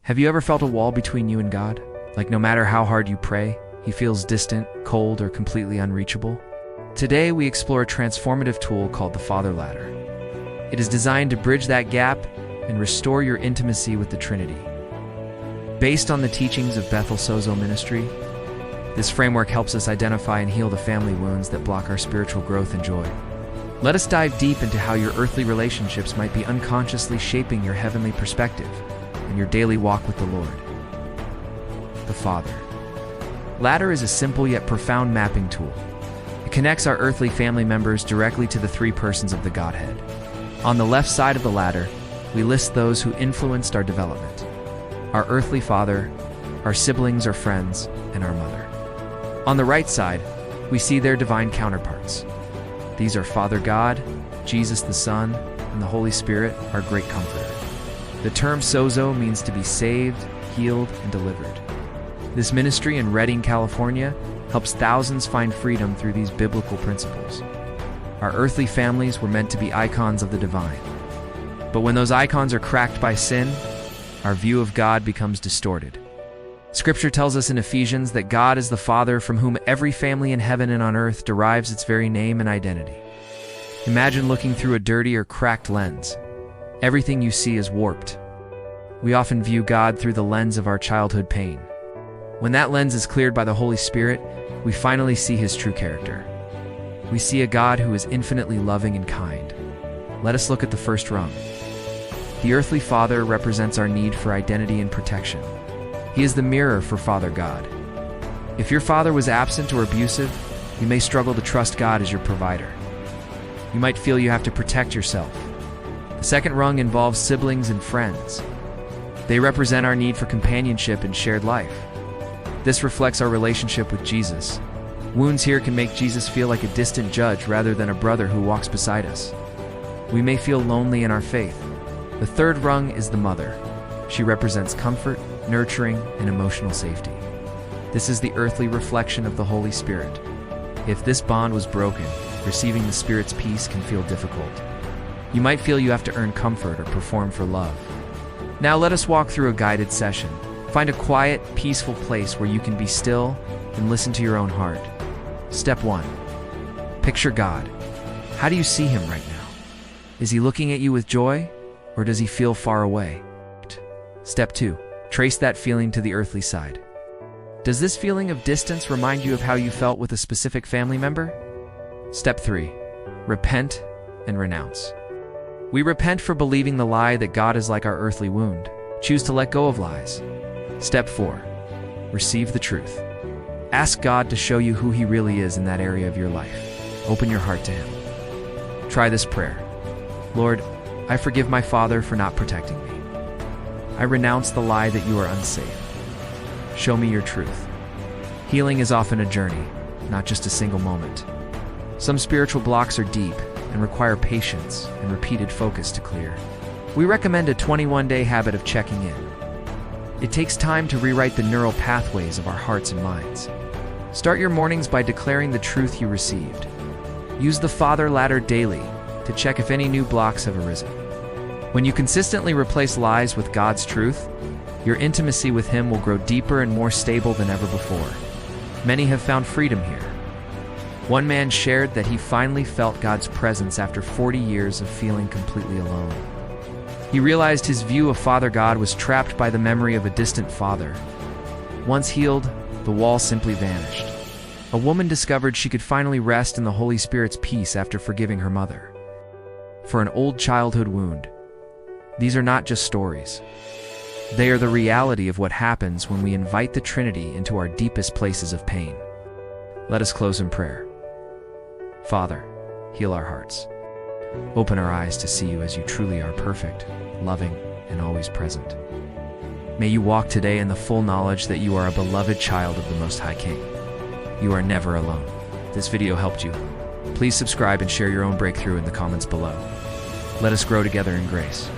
Have you ever felt a wall between you and God? Like no matter how hard you pray, He feels distant, cold, or completely unreachable? Today, we explore a transformative tool called the Father Ladder. It is designed to bridge that gap and restore your intimacy with the Trinity. Based on the teachings of Bethel Sozo Ministry, this framework helps us identify and heal the family wounds that block our spiritual growth and joy. Let us dive deep into how your earthly relationships might be unconsciously shaping your heavenly perspective and your daily walk with the Lord. The Father Ladder is a simple yet profound mapping tool. It connects our earthly family members directly to the three persons of the Godhead. On the left side of the ladder, we list those who influenced our development: our earthly father, our siblings or friends, and our mother. On the right side, we see their divine counterparts. These are Father God, Jesus the Son, and the Holy Spirit, our great comforter. The term sozo means to be saved, healed, and delivered. This ministry in Redding, California, helps thousands find freedom through these biblical principles. Our earthly families were meant to be icons of the divine. But when those icons are cracked by sin, our view of God becomes distorted. Scripture tells us in Ephesians that God is the Father from whom every family in heaven and on earth derives its very name and identity. Imagine looking through a dirty or cracked lens. Everything you see is warped. We often view God through the lens of our childhood pain. When that lens is cleared by the Holy Spirit, we finally see His true character. We see a God who is infinitely loving and kind. Let us look at the first rung. The earthly father represents our need for identity and protection. He is the mirror for Father God. If your father was absent or abusive, you may struggle to trust God as your provider. You might feel you have to protect yourself. The second rung involves siblings and friends. They represent our need for companionship and shared life. This reflects our relationship with Jesus. Wounds here can make Jesus feel like a distant judge rather than a brother who walks beside us. We may feel lonely in our faith. The third rung is the mother. She represents comfort, nurturing, and emotional safety. This is the earthly reflection of the Holy Spirit. If this bond was broken, receiving the Spirit's peace can feel difficult. You might feel you have to earn comfort or perform for love. Now let us walk through a guided session. Find a quiet, peaceful place where you can be still and listen to your own heart. Step 1. Picture God. How do you see Him right now? Is He looking at you with joy, or does He feel far away? Step 2. Trace that feeling to the earthly side. Does this feeling of distance remind you of how you felt with a specific family member? Step 3. Repent and renounce. We repent for believing the lie that God is like our earthly wound. Choose to let go of lies. Step 4. Receive the truth. Ask God to show you who He really is in that area of your life. Open your heart to Him. Try this prayer. Lord, I forgive my father for not protecting me. I renounce the lie that you are unsafe. Show me your truth. Healing is often a journey, not just a single moment. Some spiritual blocks are deep and require patience and repeated focus to clear. We recommend a 21-day habit of checking in. It takes time to rewrite the neural pathways of our hearts and minds. Start your mornings by declaring the truth you received. Use the Father Ladder daily to check if any new blocks have arisen. When you consistently replace lies with God's truth, your intimacy with Him will grow deeper and more stable than ever before. Many have found freedom here. One man shared that he finally felt God's presence after 40 years of feeling completely alone. He realized his view of Father God was trapped by the memory of a distant father. Once healed, the wall simply vanished. A woman discovered she could finally rest in the Holy Spirit's peace after forgiving her mother. For an old childhood wound, these are not just stories. They are the reality of what happens when we invite the Trinity into our deepest places of pain. Let us close in prayer. Father, heal our hearts. Open our eyes to see you as you truly are, perfect, loving, and always present. May you walk today in the full knowledge that you are a beloved child of the Most High King. You are never alone. If this video helped you, please subscribe and share your own breakthrough in the comments below. Let us grow together in grace.